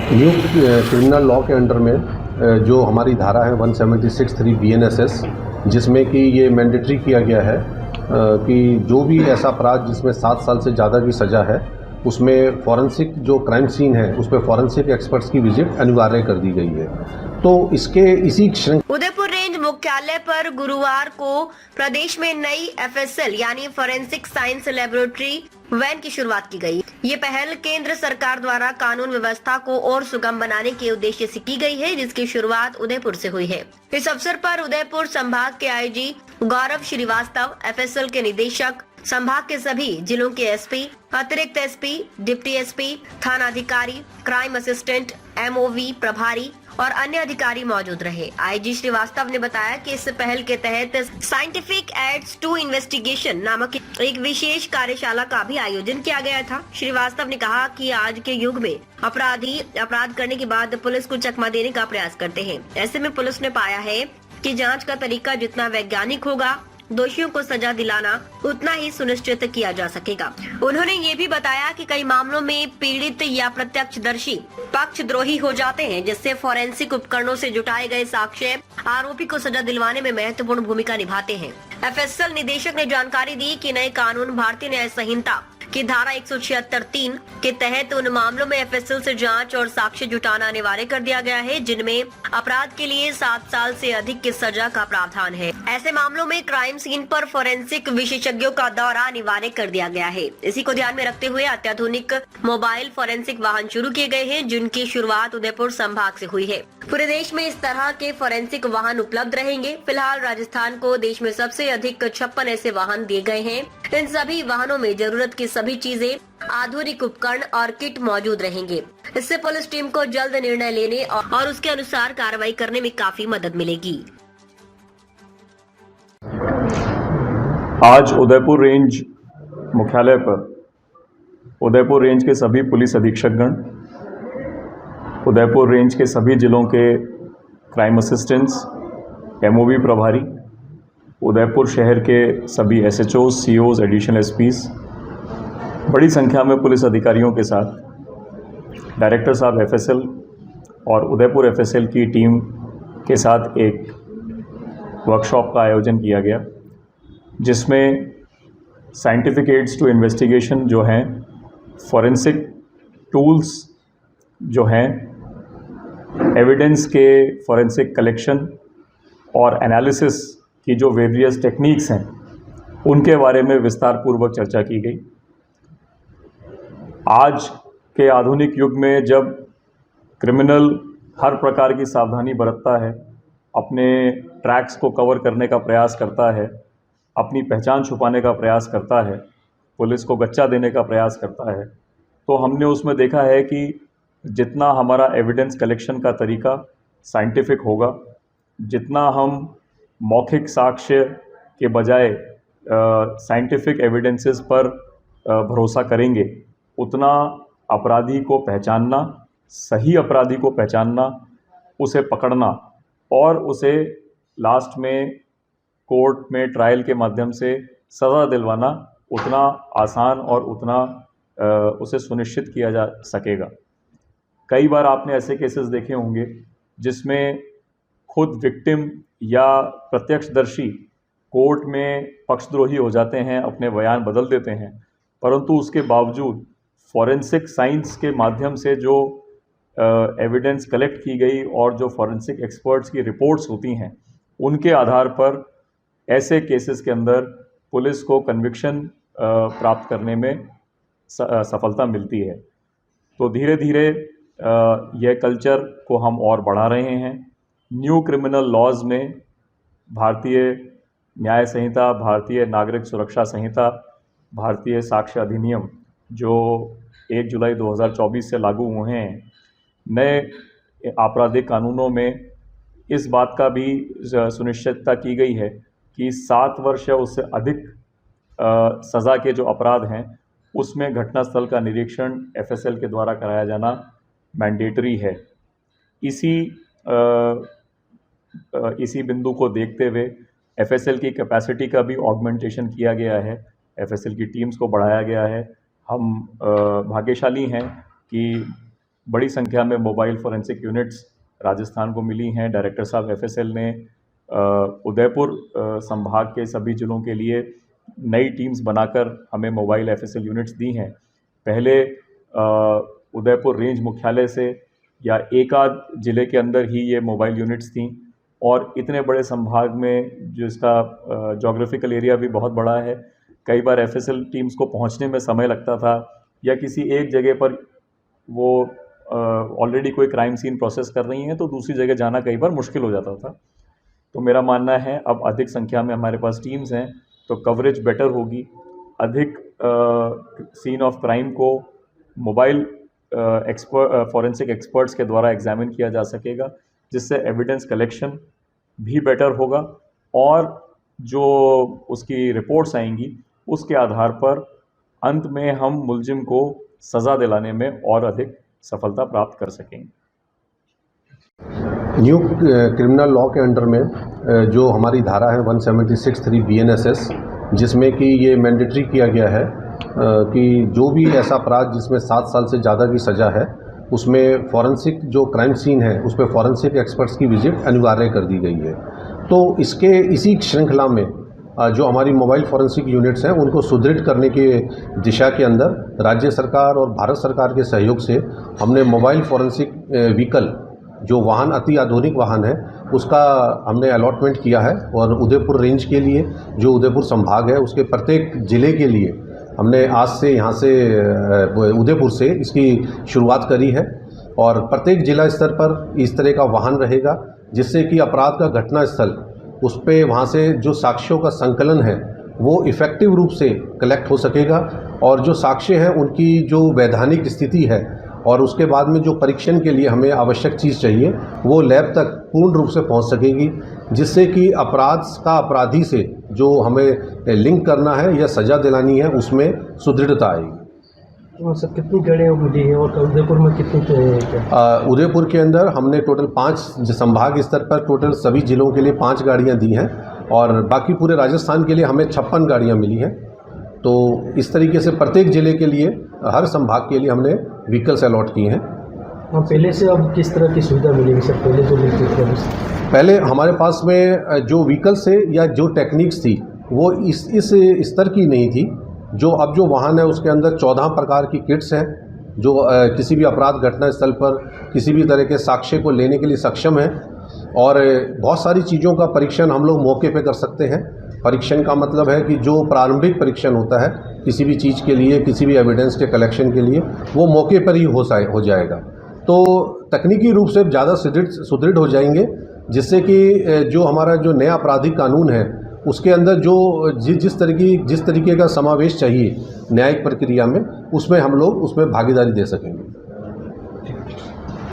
New criminal law के under में जो हमारी धारा है 176(3) BNSS, जिसमें कि ये मैंडेटरी किया गया है कि जो भी ऐसा अपराध जिसमें 7 साल से ज़्यादा की सज़ा है, उसमें फॉरेंसिक जो क्राइम सीन है उस पर फॉरेंसिक एक्सपर्ट्स की विजिट अनिवार्य कर दी गई है। तो इसी उदयपुर रेंज मुख्यालय पर गुरुवार को प्रदेश में नई FSL यानी फॉरेंसिक साइंस लेबोरेटरी वैन की शुरुआत की गई। ये पहल केंद्र सरकार द्वारा कानून व्यवस्था को और सुगम बनाने के उद्देश्य से की गई है, जिसकी शुरुआत उदयपुर से हुई है। इस अवसर पर उदयपुर संभाग के IG गौरव श्रीवास्तव, FSL के निदेशक, संभाग के सभी जिलों के SP, अतिरिक्त SP, डिप्टी SP, थाना अधिकारी, क्राइम असिस्टेंट, MOV प्रभारी और अन्य अधिकारी मौजूद रहे। IG श्रीवास्तव ने बताया कि इस पहल के तहत साइंटिफिक एड्स टू इन्वेस्टिगेशन नामक एक विशेष कार्यशाला का भी आयोजन किया गया था। श्रीवास्तव ने कहा कि आज के युग में अपराधी अपराध करने के बाद पुलिस को चकमा देने का प्रयास करते हैं। ऐसे में पुलिस ने पाया है कि जांच का तरीका जितना वैज्ञानिक होगा, दोषियों को सजा दिलाना उतना ही सुनिश्चित किया जा सकेगा। उन्होंने ये भी बताया कि कई मामलों में पीड़ित या प्रत्यक्षदर्शी पक्षद्रोही हो जाते हैं, जिससे फॉरेंसिक उपकरणों से जुटाए गए साक्ष्य आरोपी को सजा दिलवाने में महत्वपूर्ण भूमिका निभाते हैं। FSL निदेशक ने जानकारी दी कि नए कानून भारतीय न्याय संहिता की धारा 176(3) के तहत उन मामलों में FSL से जांच और साक्ष्य जुटाना अनिवार्य कर दिया गया है जिनमें अपराध के लिए 7 साल से अधिक की सजा का प्रावधान है। ऐसे मामलों में क्राइम सीन पर फॉरेंसिक विशेषज्ञों का दौरा अनिवार्य कर दिया गया है। इसी को ध्यान में रखते हुए अत्याधुनिक मोबाइल फॉरेंसिक वाहन शुरू किए गए हैं, जिनकी शुरुआत उदयपुर संभाग से हुई है। पूरे देश में इस तरह के फॉरेंसिक वाहन उपलब्ध रहेंगे। फिलहाल राजस्थान को देश में सबसे अधिक 56 ऐसे वाहन दिए गए हैं। इन सभी वाहनों में जरूरत की सभी चीजें, आधुनिक उपकरण और किट मौजूद रहेंगे। इससे पुलिस टीम को जल्द निर्णय लेने और उसके अनुसार कार्रवाई करने में काफी मदद मिलेगी। आज उदयपुर रेंज मुख्यालय पर उदयपुर रेंज के सभी पुलिस अधीक्षकगण, उदयपुर रेंज के सभी जिलों के क्राइम असिस्टेंट्स, MOV प्रभारी, उदयपुर शहर के सभी SHOs, COs, एडिशनल SPs, बड़ी संख्या में पुलिस अधिकारियों के साथ डायरेक्टर साहब FSL और उदयपुर FSL की टीम के साथ एक वर्कशॉप का आयोजन किया गया, जिसमें साइंटिफिक एड्स टू इन्वेस्टिगेशन जो हैं, फॉरेंसिक टूल्स जो हैं, एविडेंस के फॉरेंसिक कलेक्शन और एनालिसिस की जो वेरियस टेक्निक्स हैं, उनके बारे में विस्तार पूर्वक चर्चा की गई। आज के आधुनिक युग में जब क्रिमिनल हर प्रकार की सावधानी बरतता है, अपने ट्रैक्स को कवर करने का प्रयास करता है, अपनी पहचान छुपाने का प्रयास करता है, पुलिस को गच्चा देने का प्रयास करता है, तो हमने उसमें देखा है कि जितना हमारा एविडेंस कलेक्शन का तरीका साइंटिफिक होगा, जितना हम मौखिक साक्ष्य के बजाय साइंटिफिक एविडेंसेस पर भरोसा करेंगे, उतना अपराधी को पहचानना, सही अपराधी को पहचानना, उसे पकड़ना और उसे लास्ट में कोर्ट में ट्रायल के माध्यम से सज़ा दिलवाना उतना आसान और उतना उसे सुनिश्चित किया जा सकेगा। कई बार आपने ऐसे केसेस देखे होंगे जिसमें खुद विक्टिम या प्रत्यक्षदर्शी कोर्ट में पक्षद्रोही हो जाते हैं, अपने बयान बदल देते हैं, परंतु उसके बावजूद फॉरेंसिक साइंस के माध्यम से जो एविडेंस कलेक्ट की गई और जो फॉरेंसिक एक्सपर्ट्स की रिपोर्ट्स होती हैं, उनके आधार पर ऐसे केसेस के अंदर पुलिस को कन्विक्शन प्राप्त करने में सफलता मिलती है। तो धीरे धीरे यह कल्चर को हम और बढ़ा रहे हैं। न्यू क्रिमिनल लॉज में भारतीय न्याय संहिता, भारतीय नागरिक सुरक्षा संहिता, भारतीय साक्ष्य अधिनियम जो 1 जुलाई 2024 से लागू हुए हैं, नए आपराधिक कानूनों में इस बात का भी सुनिश्चितता की गई है कि 7 वर्ष या उससे अधिक सज़ा के जो अपराध हैं, उसमें घटनास्थल का निरीक्षण FSL के द्वारा कराया जाना मैंडेटरी है। इसी बिंदु को देखते हुए FSL की कैपेसिटी का भी ऑगमेंटेशन किया गया है, FSL की टीम्स को बढ़ाया गया है। हम भाग्यशाली हैं कि बड़ी संख्या में मोबाइल फोरेंसिक यूनिट्स राजस्थान को मिली हैं। डायरेक्टर साहब एफएसएल ने उदयपुर संभाग के सभी जिलों के लिए नई टीम्स बनाकर हमें मोबाइल एफएसएल यूनिट्स दी हैं। पहले उदयपुर रेंज मुख्यालय से या एक आध ज़िले के अंदर ही ये मोबाइल यूनिट्स थीं, और इतने बड़े संभाग में जो इसका जोग्राफिकल एरिया भी बहुत बड़ा है, कई बार एफएसएल टीम्स को पहुंचने में समय लगता था, या किसी एक जगह पर वो ऑलरेडी कोई क्राइम सीन प्रोसेस कर रही हैं तो दूसरी जगह जाना कई बार मुश्किल हो जाता था। तो मेरा मानना है अब अधिक संख्या में हमारे पास टीम्स हैं तो कवरेज बेटर होगी, अधिक सीन ऑफ क्राइम को मोबाइल फॉरेंसिक एक्सपर्ट्स के द्वारा एग्जामिन किया जा सकेगा, जिससे एविडेंस कलेक्शन भी बेटर होगा, और जो उसकी रिपोर्ट्स आएंगी उसके आधार पर अंत में हम मुलजिम को सज़ा दिलाने में और अधिक सफलता प्राप्त कर सकेंगे। न्यू क्रिमिनल लॉ के अंडर में जो हमारी धारा है 176(3) BNSS, जिसमें कि ये मैंडेटरी किया गया है कि जो भी ऐसा अपराध जिसमें 7 साल से ज़्यादा की सज़ा है उसमें फॉरेंसिक जो क्राइम सीन है उस पर फॉरेंसिक एक्सपर्ट्स की विजिट अनिवार्य कर दी गई है। तो इसी श्रृंखला में जो हमारी मोबाइल फॉरेंसिक यूनिट्स हैं उनको सुदृढ़ करने के दिशा के अंदर राज्य सरकार और भारत सरकार के सहयोग से हमने मोबाइल फॉरेंसिक व्हीकल, जो वाहन अति आधुनिक वाहन है, उसका हमने अलॉटमेंट किया है। और उदयपुर रेंज के लिए जो उदयपुर संभाग है उसके प्रत्येक ज़िले के लिए हमने आज से यहाँ से उदयपुर से इसकी शुरुआत करी है, और प्रत्येक जिला स्तर पर इस तरह का वाहन रहेगा, जिससे कि अपराध का घटना स्थल उस पे वहाँ से जो साक्ष्यों का संकलन है वो इफ़ेक्टिव रूप से कलेक्ट हो सकेगा, और जो साक्ष्य हैं उनकी जो वैधानिक स्थिति है और उसके बाद में जो परीक्षण के लिए हमें आवश्यक चीज़ चाहिए वो लैब तक पूर्ण रूप से पहुंच सकेगी, जिससे कि अपराध का अपराधी से जो हमें लिंक करना है या सज़ा दिलानी है उसमें सुदृढ़ता आएगी। तो सर कितनी गाड़ियाँ मिली हैं और उदयपुर में कितनी क्या? उदयपुर के अंदर हमने टोटल 5 संभाग स्तर पर टोटल सभी ज़िलों के लिए 5 गाड़ियाँ दी हैं, और बाकी पूरे राजस्थान के लिए हमें 56 गाड़ियाँ मिली हैं। तो इस तरीके से प्रत्येक ज़िले के लिए, हर संभाग के लिए हमने व्हीकल्स अलॉट किए हैं। और पहले से अब किस तरह की सुविधा मिलेगी सर? पहले जो मिलती थी, पहले हमारे पास में जो व्हीकल्स थे या जो टेक्निक्स थी वो इस स्तर की नहीं थी। जो अब जो वाहन है उसके अंदर 14 प्रकार की किट्स हैं, जो किसी भी अपराध घटना स्थल पर किसी भी तरह के साक्ष्य को लेने के लिए सक्षम है, और बहुत सारी चीज़ों का परीक्षण हम लोग मौके पे कर सकते हैं। परीक्षण का मतलब है कि जो प्रारंभिक परीक्षण होता है किसी भी चीज़ के लिए, किसी भी एविडेंस के कलेक्शन के लिए, वो मौके पर ही हो जाएगा। तो तकनीकी रूप से ज़्यादा सुदृढ़ हो जाएंगे, जिससे कि जो हमारा जो नया आपराधिक कानून है उसके अंदर जो जिस तरीके का समावेश चाहिए न्यायिक प्रक्रिया में, उसमें हम लोग उसमें भागीदारी दे सकेंगे।